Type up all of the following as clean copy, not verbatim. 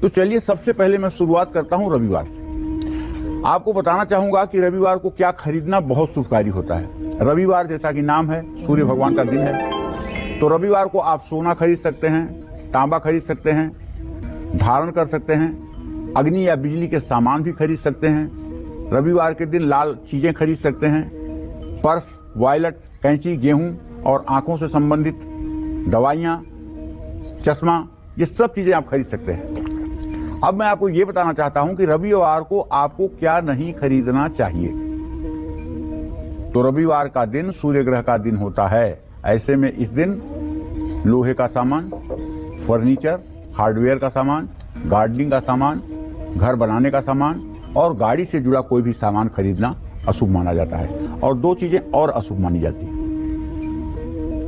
तो चलिए सबसे पहले मैं शुरुआत करता हूं रविवार से। आपको बताना चाहूंगा कि रविवार को क्या खरीदना बहुत शुभकारी होता है। रविवार जैसा कि नाम है, सूर्य भगवान का दिन है, तो रविवार को आप सोना खरीद सकते हैं, तांबा खरीद सकते हैं, धारण कर सकते हैं, अग्नि या बिजली के सामान भी खरीद सकते हैं। रविवार के दिन लाल चीजें खरीद सकते हैं, पर्स, वॉलेट, कैंची, गेहूं और आंखों से संबंधित दवाइयां, चश्मा, ये सब चीजें आप खरीद सकते हैं। अब मैं आपको ये बताना चाहता हूं कि रविवार को आपको क्या नहीं खरीदना चाहिए। तो रविवार का दिन सूर्य ग्रह का दिन होता है। ऐसे में इस दिन लोहे का सामान, फर्नीचर, हार्डवेयर का सामान, गार्डनिंग का सामान, घर बनाने का सामान और गाड़ी से जुड़ा कोई भी सामान खरीदना अशुभ माना जाता है। और दो चीजें और अशुभ मानी जाती है।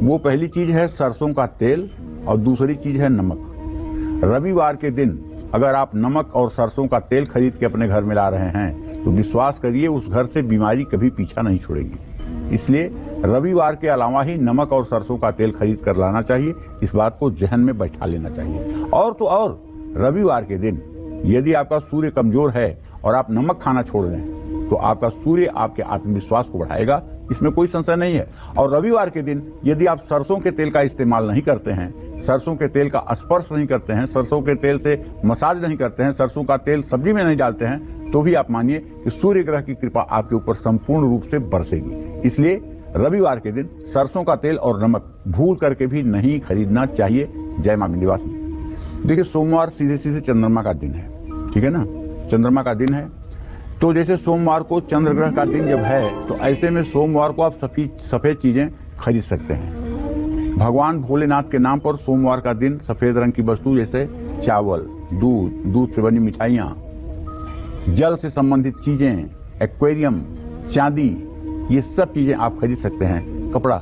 वो पहली चीज है सरसों का तेल और दूसरी चीज है नमक। रविवार के दिन अगर आप नमक और सरसों का तेल खरीद के अपने घर में ला रहे हैं तो विश्वास करिए उस घर से बीमारी कभी पीछा नहीं छोड़ेगी। इसलिए रविवार के अलावा ही नमक और सरसों का तेल खरीद कर लाना चाहिए। इस बात को जहन में बैठा लेना चाहिए। और तो और रविवार के दिन यदि आपका सूर्य कमजोर है और आप नमक खाना छोड़ दें तो आपका सूर्य आपके आत्मविश्वास को बढ़ाएगा, इसमें कोई संशय नहीं है। और रविवार के दिन यदि आप सरसों के तेल का इस्तेमाल नहीं करते हैं, सरसों के तेल का स्पर्श नहीं करते हैं, सरसों के तेल से मसाज नहीं करते हैं, सरसों का तेल सब्जी में नहीं डालते हैं, तो भी आप मानिए कि सूर्य ग्रह की कृपा आपके ऊपर संपूर्ण रूप से बरसेगी। इसलिए रविवार के दिन सरसों का तेल और नमक भूल करके भी नहीं खरीदना चाहिए। जय मां विंध्यवासिनी। देखिए सोमवार सीधे सीधे चंद्रमा का दिन है, ठीक है ना, चंद्रमा का दिन है। तो जैसे सोमवार को चंद्र ग्रह का दिन जब है तो ऐसे में सोमवार को आप सफेद चीजें खरीद सकते हैं। भगवान भोलेनाथ के नाम पर सोमवार का दिन सफेद रंग की वस्तु जैसे चावल, दूध, दूध से बनी मिठाइयां, जल से संबंधित चीजें, एक्वेरियम, चांदी, ये सब चीजें आप खरीद सकते हैं। कपड़ा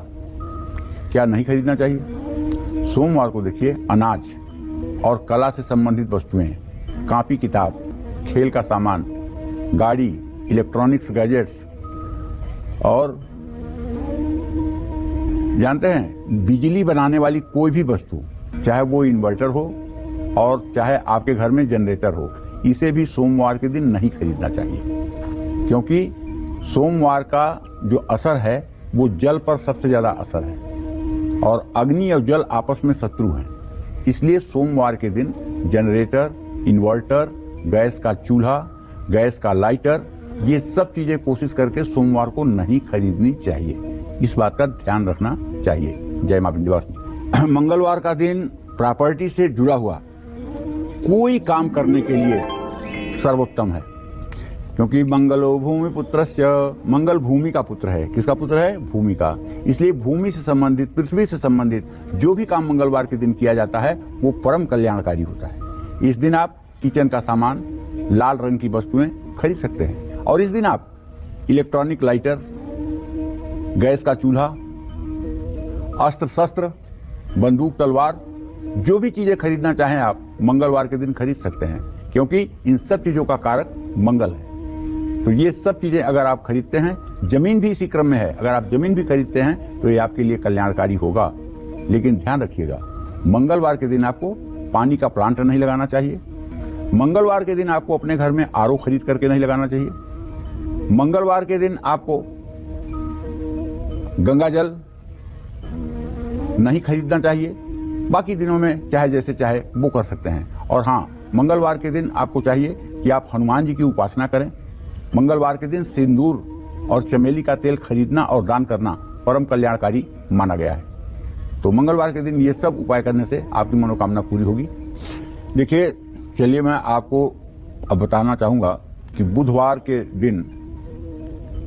क्या नहीं खरीदना चाहिए? सोमवार को देखिए अनाज और कला से संबंधित वस्तुएं, कॉपी किताब, खेल का सामान, गाड़ी, इलेक्ट्रॉनिक्स गैजेट्स और जानते हैं बिजली बनाने वाली कोई भी वस्तु, चाहे वो इन्वर्टर हो और चाहे आपके घर में जनरेटर हो, इसे भी सोमवार के दिन नहीं खरीदना चाहिए। क्योंकि सोमवार का जो असर है वो जल पर सबसे ज्यादा असर है और अग्नि और जल आपस में शत्रु हैं। इसलिए सोमवार के दिन जनरेटर, इन्वर्टर, गैस का चूल्हा, गैस का लाइटर, ये सब चीजें कोशिश करके सोमवार को नहीं खरीदनी चाहिए। इस बात का ध्यान रखना चाहिए। जय मां विंध्यवासिनी। मंगलवार का दिन प्रॉपर्टी से जुड़ा हुआ कोई काम करने के लिए सर्वोत्तम है। क्योंकि मंगलो भूमि पुत्रश्च, मंगल भूमि का पुत्र है। किसका पुत्र है? भूमि का। इसलिए भूमि से संबंधित, पृथ्वी से संबंधित जो भी काम मंगलवार के दिन किया जाता है वो परम कल्याणकारी होता है। इस दिन आप किचन का सामान, लाल रंग की वस्तुएं खरीद सकते हैं और इस दिन आप इलेक्ट्रॉनिक लाइटर, गैस का चूल्हा, अस्त्र शस्त्र, बंदूक, तलवार, जो भी चीजें खरीदना चाहें आप मंगलवार के दिन खरीद सकते हैं। क्योंकि इन सब चीजों का कारक मंगल है। तो ये सब चीजें अगर आप खरीदते हैं, जमीन भी इसी क्रम में है, अगर आप जमीन भी खरीदते हैं तो ये आपके लिए कल्याणकारी होगा। लेकिन ध्यान रखिएगा, मंगलवार के दिन आपको पानी का प्लांट नहीं लगाना चाहिए। मंगलवार के दिन आपको अपने घर में आरओ खरीद करके नहीं लगाना चाहिए। मंगलवार के दिन आपको गंगा जल नहीं खरीदना चाहिए। बाकी दिनों में चाहे जैसे चाहे वो कर सकते हैं। और हाँ, मंगलवार के दिन आपको चाहिए कि आप हनुमान जी की उपासना करें। मंगलवार के दिन सिंदूर और चमेली का तेल खरीदना और दान करना परम कल्याणकारी माना गया है। तो मंगलवार के दिन ये सब उपाय करने से आपकी मनोकामना पूरी होगी। देखिए, चलिए मैं आपको अब बताना चाहूंगा कि बुधवार के दिन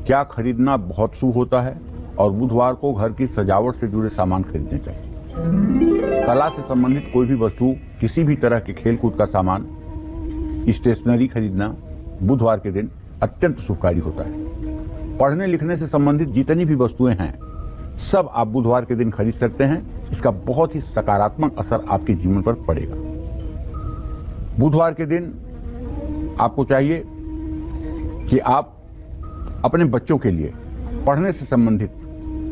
क्या खरीदना बहुत शुभ होता है और बुधवार को घर की सजावट से जुड़े सामान खरीदने चाहिए। कला से संबंधित कोई भी वस्तु, किसी भी तरह के खेलकूद का सामान, स्टेशनरी खरीदना बुधवार के दिन अत्यंत शुभकारी होता है। पढ़ने लिखने से संबंधित जितनी भी वस्तुएं हैं सब आप बुधवार के दिन खरीद सकते हैं। इसका बहुत ही सकारात्मक असर आपके जीवन पर पड़ेगा। बुधवार के दिन आपको चाहिए कि आप अपने बच्चों के लिए पढ़ने से संबंधित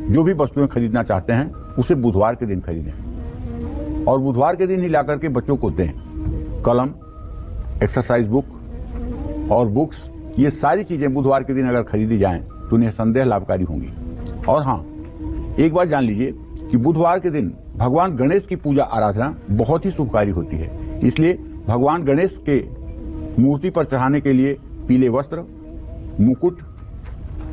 जो भी वस्तुएं खरीदना चाहते हैं उसे बुधवार के दिन खरीदें और बुधवार के दिन ही लाकर के बच्चों को दें। कलम, एक्सरसाइज बुक और बुक्स, ये सारी चीजें बुधवार के दिन अगर खरीदी जाएं तो निसंदेह लाभकारी होंगी। और हाँ, एक बात जान लीजिए कि बुधवार के दिन भगवान गणेश की पूजा आराधना बहुत ही शुभकारी होती है। इसलिए भगवान गणेश के मूर्ति पर चढ़ाने के लिए पीले वस्त्र, मुकुट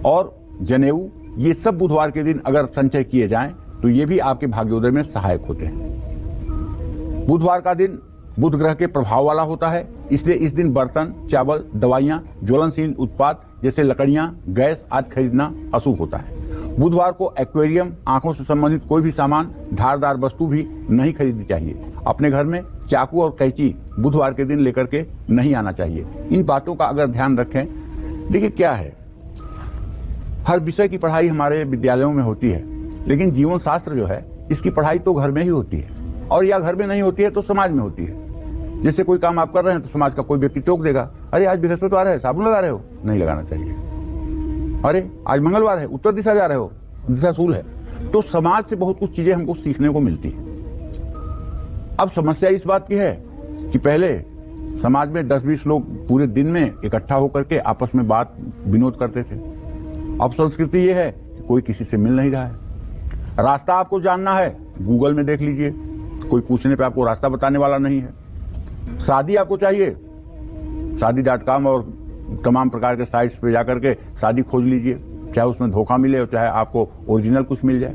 और जनेऊ, ये सब बुधवार के दिन अगर संचय किए जाएं तो ये भी आपके भाग्योदय में सहायक होते हैं। बुधवार का दिन बुध ग्रह के प्रभाव वाला होता है, इसलिए इस दिन बर्तन, चावल, दवाइयां, ज्वलनशील उत्पाद जैसे लकड़ियां, गैस आदि खरीदना अशुभ होता है। बुधवार को एक्वेरियम, आंखों से संबंधित कोई भी सामान, धारदार वस्तु भी नहीं खरीदनी चाहिए। अपने घर में चाकू और कैंची बुधवार के दिन लेकर के नहीं आना चाहिए। इन बातों का अगर ध्यान रखें, देखिए क्या है, हर विषय की पढ़ाई हमारे विद्यालयों में होती है, लेकिन जीवन शास्त्र जो है इसकी पढ़ाई तो घर में ही होती है, और या घर में नहीं होती है तो समाज में होती है। जैसे कोई काम आप कर रहे हैं तो समाज का कोई व्यक्ति टोक देगा, अरे आज बृहस्पतिवार है, साबुन लगा रहे हो, नहीं लगाना चाहिए। अरे आज मंगलवार है, उत्तर दिशा जा रहे हो, दिशा शूल है। तो समाज से बहुत कुछ चीजें हमको सीखने को मिलती है। अब समस्या इस बात की है कि पहले समाज में 10-20 लोग पूरे दिन में इकट्ठा होकर के आपस में बात विनोद करते थे। अब संस्कृति ये है कि कोई किसी से मिल नहीं रहा है। रास्ता आपको जानना है, गूगल में देख लीजिए, कोई पूछने पे आपको रास्ता बताने वाला नहीं है। शादी आपको चाहिए, शादी.com और तमाम प्रकार के साइट्स पे जाकर के शादी खोज लीजिए, चाहे उसमें धोखा मिले और चाहे आपको ओरिजिनल कुछ मिल जाए।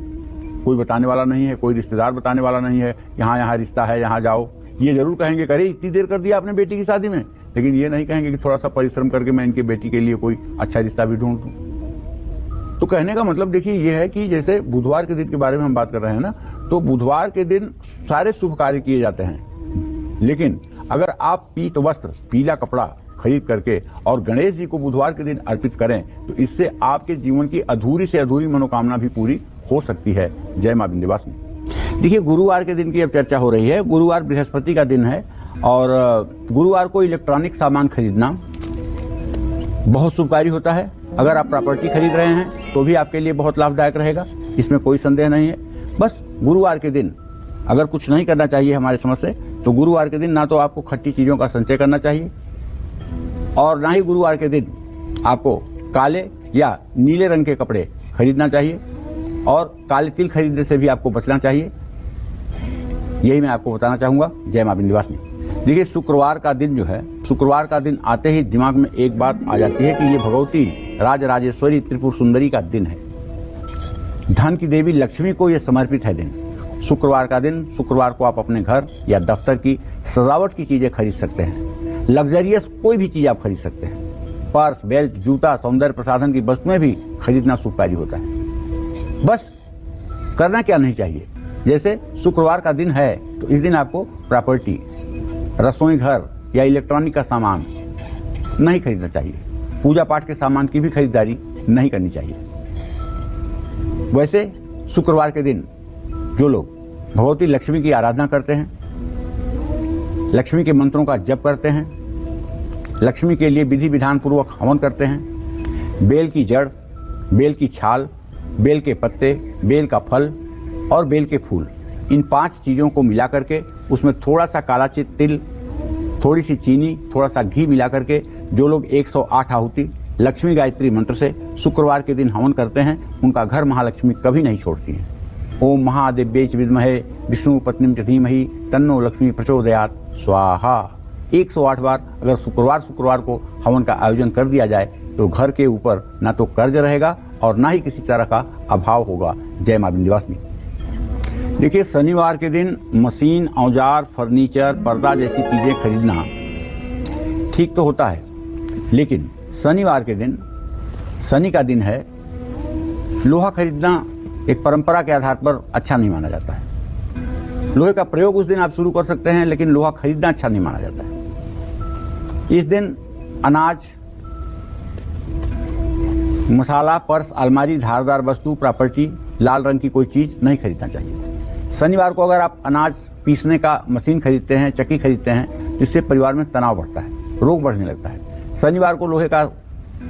कोई बताने वाला नहीं है, कोई रिश्तेदार बताने वाला नहीं है, यहाँ रिश्ता है, यहाँ जाओ। ये जरूर कहेंगे, करे इतनी देर कर दिया आपने बेटी की शादी में, लेकिन ये नहीं कहेंगे कि थोड़ा सा परिश्रम करके मैं इनकी बेटी के लिए कोई अच्छा रिश्ता भी ढूंढ दूं। तो कहने का मतलब देखिए ये है कि जैसे बुधवार के दिन के बारे में हम बात कर रहे हैं ना, तो बुधवार के दिन सारे शुभ कार्य किए जाते हैं। लेकिन अगर आप पीत वस्त्र, पीला कपड़ा खरीद करके और गणेश जी को बुधवार के दिन अर्पित करें तो इससे आपके जीवन की अधूरी से अधूरी मनोकामना भी पूरी हो सकती है। जय मां विंध्यवासिनी। देखिए, गुरुवार के दिन की अब चर्चा हो रही है। गुरुवार बृहस्पति का दिन है और गुरुवार को इलेक्ट्रॉनिक सामान खरीदना बहुत शुभकारी होता है। अगर आप प्रॉपर्टी खरीद रहे हैं तो भी आपके लिए बहुत लाभदायक रहेगा, इसमें कोई संदेह नहीं है। बस गुरुवार के दिन अगर कुछ नहीं करना चाहिए हमारे समझ से, तो गुरुवार के दिन ना तो आपको खट्टी चीज़ों का संचय करना चाहिए और ना ही गुरुवार के दिन आपको काले या नीले रंग के कपड़े खरीदना चाहिए और काले तिल खरीदने से भी आपको बचना चाहिए। यही मैं आपको बताना चाहूँगा। जय मां विंध्यवासिनी। देखिए, शुक्रवार का दिन जो है, शुक्रवार का दिन आते ही दिमाग में एक बात आ जाती है कि ये भगवती राजराजेश्वरी त्रिपुर सुंदरी का दिन है। धन की देवी लक्ष्मी को ये समर्पित है दिन। शुक्रवार का दिन, शुक्रवार को आप अपने घर या दफ्तर की सजावट की चीजें खरीद सकते हैं। लग्जरियस कोई भी चीज आप खरीद सकते हैं। पर्स, बेल्ट, जूता, सौंदर्य प्रसाधन की वस्तुएं भी खरीदना शुभकारी होता है। बस करना क्या नहीं चाहिए, जैसे शुक्रवार का दिन है तो इस दिन आपको प्रॉपर्टी, रसोई घर या इलेक्ट्रॉनिक का सामान नहीं खरीदना चाहिए। पूजा पाठ के सामान की भी खरीदारी नहीं करनी चाहिए। वैसे शुक्रवार के दिन जो लोग भगवती लक्ष्मी की आराधना करते हैं, लक्ष्मी के मंत्रों का जप करते हैं, लक्ष्मी के लिए विधि विधान पूर्वक हवन करते हैं, बेल की जड़, बेल की छाल, बेल के पत्ते, बेल का फल और बेल के फूल, इन 5 चीज़ों को मिला करके उसमें थोड़ा सा काला तिल, थोड़ी सी चीनी, थोड़ा सा घी मिला करके जो लोग 108 आहुति लक्ष्मी गायत्री मंत्र से शुक्रवार के दिन हवन करते हैं, उनका घर महालक्ष्मी कभी नहीं छोड़ती हैं। ओम महादेव्यै च विद्महे विष्णु पत्नीम च धीमहि तन्नो लक्ष्मी प्रचोदयात् स्वाहा। 108 बार अगर शुक्रवार को हवन का आयोजन कर दिया जाए तो घर के ऊपर ना तो कर्ज रहेगा और ना ही किसी तरह का अभाव होगा। जय मां विंध्यवासिनी। देखिए, शनिवार के दिन मशीन, औजार, फर्नीचर, पर्दा जैसी चीजें खरीदना ठीक तो होता है, लेकिन शनिवार के दिन, शनि का दिन है, लोहा खरीदना एक परंपरा के आधार पर अच्छा नहीं माना जाता है। लोहे का प्रयोग उस दिन आप शुरू कर सकते हैं, लेकिन लोहा खरीदना अच्छा नहीं माना जाता है। इस दिन अनाज, मसाला, पर्स, अलमारी, धारदार वस्तु, प्रॉपर्टी, लाल रंग की कोई चीज नहीं खरीदना चाहिए। शनिवार को अगर आप अनाज पीसने का मशीन खरीदते हैं, चक्की खरीदते हैं, जिससे परिवार में तनाव बढ़ता है, रोग बढ़ने लगता है। शनिवार को लोहे का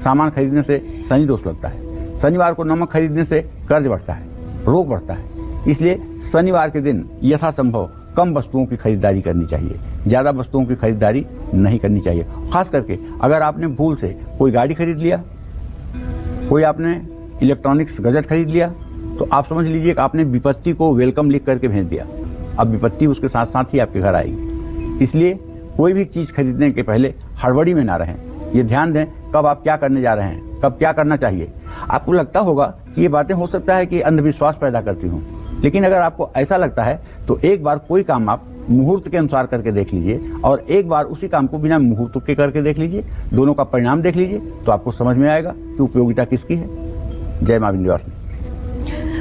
सामान खरीदने से शनि दोष लगता है। शनिवार को नमक खरीदने से कर्ज बढ़ता है, रोग बढ़ता है। इसलिए शनिवार के दिन यथासंभव कम वस्तुओं की खरीदारी करनी चाहिए, ज़्यादा वस्तुओं की खरीदारी नहीं करनी चाहिए। खास करके अगर आपने भूल से कोई गाड़ी खरीद लिया, कोई आपने इलेक्ट्रॉनिक्स गैजेट खरीद लिया, तो आप समझ लीजिए कि आपने विपत्ति को वेलकम लिख करके भेज दिया। अब विपत्ति उसके साथ साथ ही आपके घर आएगी। इसलिए कोई भी चीज़ खरीदने के पहले हड़बड़ी में ना रहें। ये ध्यान दें कब आप क्या करने जा रहे हैं, कब क्या करना चाहिए। आपको लगता होगा कि ये बातें हो सकता है कि अंधविश्वास पैदा करती हूँ, लेकिन अगर आपको ऐसा लगता है तो एक बार कोई काम आप मुहूर्त के अनुसार करके देख लीजिए और एक बार उसी काम को बिना मुहूर्त के करके देख लीजिए। दोनों का परिणाम देख लीजिए तो आपको समझ में आएगा कि उपयोगिता किसकी है। जय मां विंध्यवासिनी।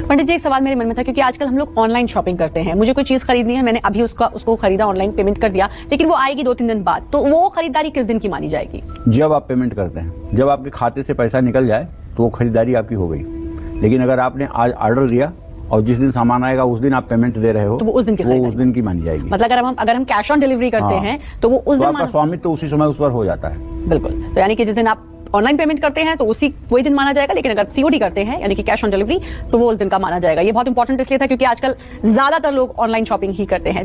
पंडित जी, एक सवाल मेरे मन में था, क्योंकि आजकल हम लोग ऑनलाइन शॉपिंग करते हैं। मुझे कोई चीज खरीदनी है, मैंने अभी उसको खरीदा, ऑनलाइन पेमेंट कर दिया, लेकिन वो आएगी 2-3 दिन बाद, तो वो खरीदारी किस दिन की मानी जाएगी? जब आप पेमेंट करते हैं, जब आपके खाते से पैसा निकल जाए तो वो खरीदारी आपकी हो गई। लेकिन अगर आपने आज ऑर्डर दिया और जिस दिन सामान आएगा उस दिन आप पेमेंट दे रहे हो, तो वो उस दिन की मानी जाएगी। मतलब अगर हम कैश ऑन डिलीवरी करते हैं तो वो उस दिन आपका स्वामित्व तो उसी समय उस पर हो जाता है। बिल्कुल। तो यानी कि जिस दिन आप ऑनलाइन पेमेंट करते हैं तो वही दिन माना जाएगा, लेकिन अगर सीओडी करते हैं यानी कि कैश ऑन डिलीवरी तो वो उस दिन का माना जाएगा। ये बहुत इंपॉर्टेंट इसलिए था क्योंकि आजकल ज्यादातर लोग ऑनलाइन शॉपिंग ही करते हैं।